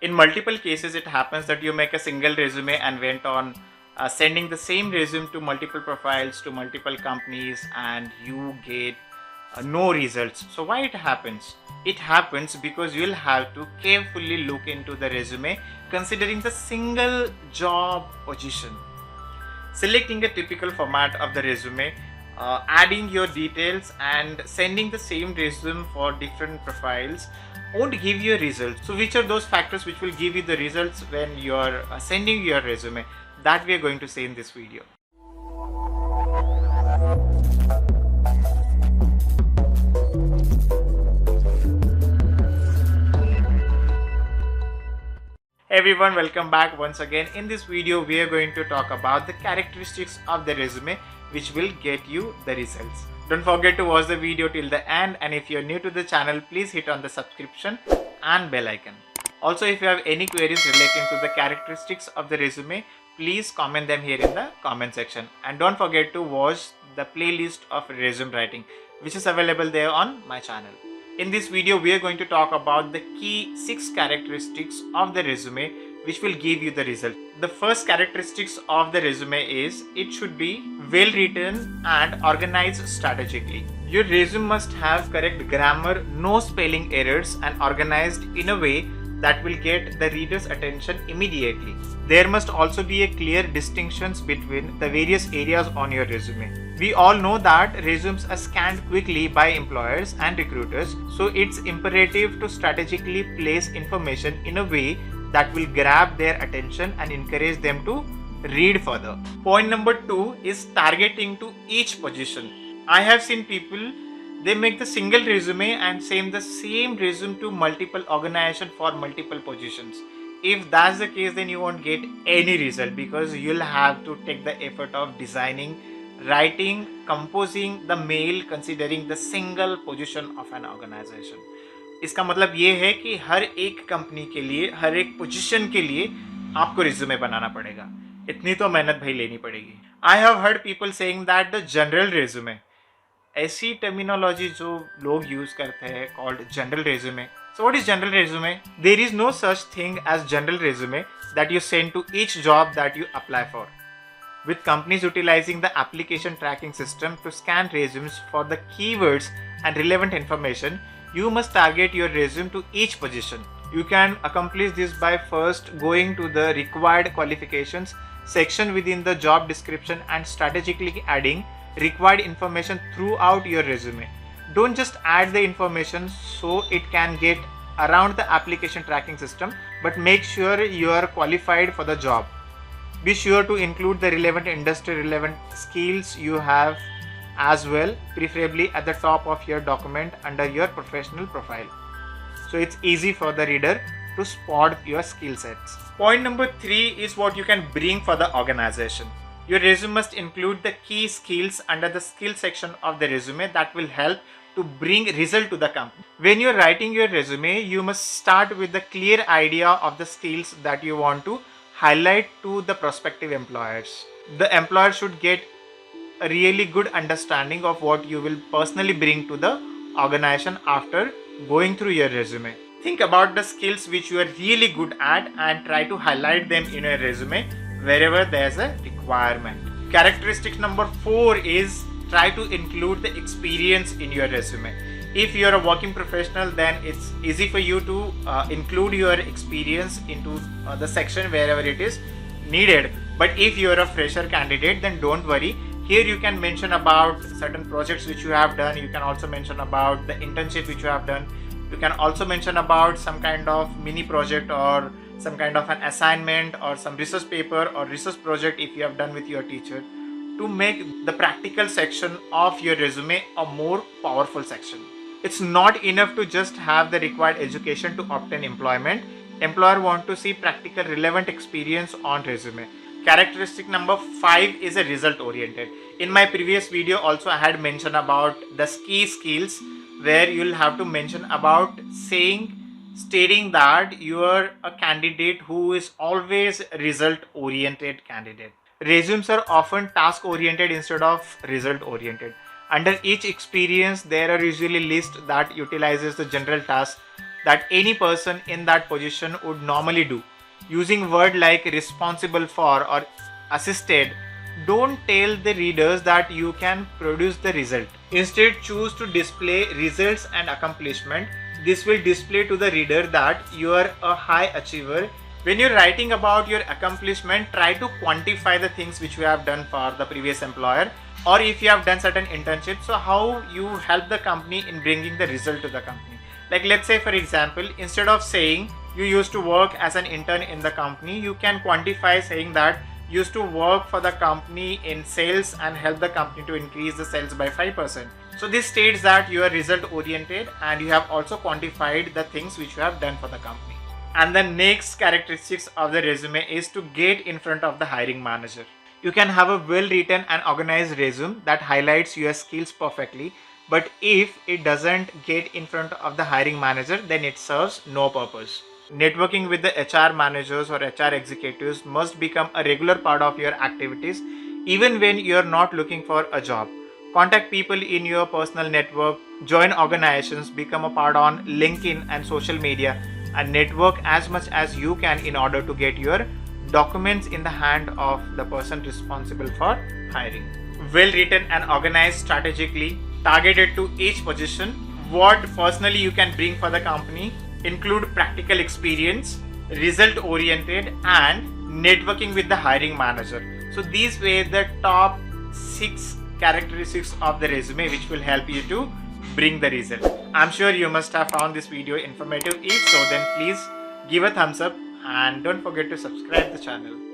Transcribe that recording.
In multiple cases, it happens that you make a single resume and went on sending the same resume to multiple profiles, to multiple companies, and you get no results. So why it happens? It happens because you'll have to carefully look into the resume considering the single job position. Selecting a typical format of the resume, adding your details and sending the same resume for different profiles won't give you a result. So which are those factors which will give you the results when you're sending your resume? That we are going to say in this video. Hey everyone, welcome back once again. In this video, we are going to talk about the characteristics of the resume which will get you the results. Don't forget to watch the video till the end, and if you're new to the channel, please hit on the subscription and bell icon. Also, if you have any queries relating to the characteristics of the resume, please comment them here in the comment section. And don't forget to watch the playlist of resume writing which is available there on my channel. In this video, we are going to talk about the key 6 characteristics of the resume which will give you the result. The first characteristics of the resume is it should be well written and organized strategically. Your resume must have correct grammar, no spelling errors, and organized in a way that will get the reader's attention immediately. There must also be a clear distinctions between the various areas on your resume. We all know that resumes are scanned quickly by employers and recruiters, so it's imperative to strategically place information in a way that will grab their attention and encourage them to read further. Point number 2 is targeting to each position. I have seen people, they make the single resume and send the same resume to multiple organizations for multiple positions. If that's the case, then you won't get any result because you'll have to take the effort of designing, writing, composing the mail considering the single position of an organization. इसका मतलब ये है कि हर एक company के लिए, हर एक position के लिए आपको रिज्यूमे बनाना पड़ेगा. इतनी तो मेहनत भाई लेनी पड़ेगी. I have heard people saying that the general resume, ऐसी टर्मिनोलॉजी जो लोग यूज करते हैं called general resume. So what is general resume? There is no such thing as general resume that you send to each job that you apply for. With companies utilizing the application tracking system to scan resumes for the keywords and relevant information, you must target your resume to each position. You can accomplish this by first going to the required qualifications section within the job description and strategically adding required information throughout your resume. Don't just add the information so it can get around the application tracking system, but make sure you are qualified for the job. Be sure to include the relevant industry relevant skills you have as well, preferably at the top of your document under your professional profile. So it's easy for the reader to spot your skill sets. Point number 3 is what you can bring for the organization. Your resume must include the key skills under the skill section of the resume that will help to bring result to the company. When you're writing your resume, you must start with the clear idea of the skills that you want to highlight to the prospective employers. The employer should get a really good understanding of what you will personally bring to the organization after going through your resume. Think about the skills which you are really good at and try to highlight them in your resume wherever there's a requirement. Characteristic number 4 is try to include the experience in your resume. If you're a working professional, then it's easy for you to include your experience into the section wherever it is needed. But if you're a fresher candidate, then don't worry. Here you can mention about certain projects which you have done. You can also mention about the internship which you have done. You can also mention about some kind of mini project or some kind of an assignment or some research paper or research project if you have done with your teacher, to make the practical section of your resume a more powerful section. It's not enough to just have the required education to obtain employment. Employer want to see practical relevant experience on resume. Characteristic number 5 is a result oriented. In my previous video also I had mentioned about the key skills where you'll have to mention about stating that you are a candidate who is always result oriented candidate. Resumes are often task oriented instead of result oriented. Under each experience, there are usually lists that utilizes the general task that any person in that position would normally do. Using word like responsible for or assisted don't tell the readers that you can produce the result. Instead, choose to display results and accomplishment. This will display to the reader that you are a high achiever. When you're writing about your accomplishment, try to quantify the things which you have done for the previous employer, or if you have done certain internships, so how you help the company in bringing the result to the company. Like let's say for example, instead of saying you used to work as an intern in the company, you can quantify saying that you used to work for the company in sales and help the company to increase the sales by 5%. So this states that you are result oriented and you have also quantified the things which you have done for the company. And the next characteristics of the resume is to get in front of the hiring manager. You can have a well written and organized resume that highlights your skills perfectly, but if it doesn't get in front of the hiring manager, then it serves no purpose. Networking with the HR managers or HR executives must become a regular part of your activities, even when you're not looking for a job. Contact people in your personal network, join organizations, become a part on LinkedIn and social media, and network as much as you can in order to get your documents in the hand of the person responsible for hiring. Well written and organized strategically, targeted to each position. What personally you can bring for the company include practical experience, result oriented, and networking with the hiring manager. So these were the top 6 characteristics of the resume which will help you to bring the result. I'm sure you must have found this video informative. If so, then please give a thumbs up and don't forget to subscribe the channel.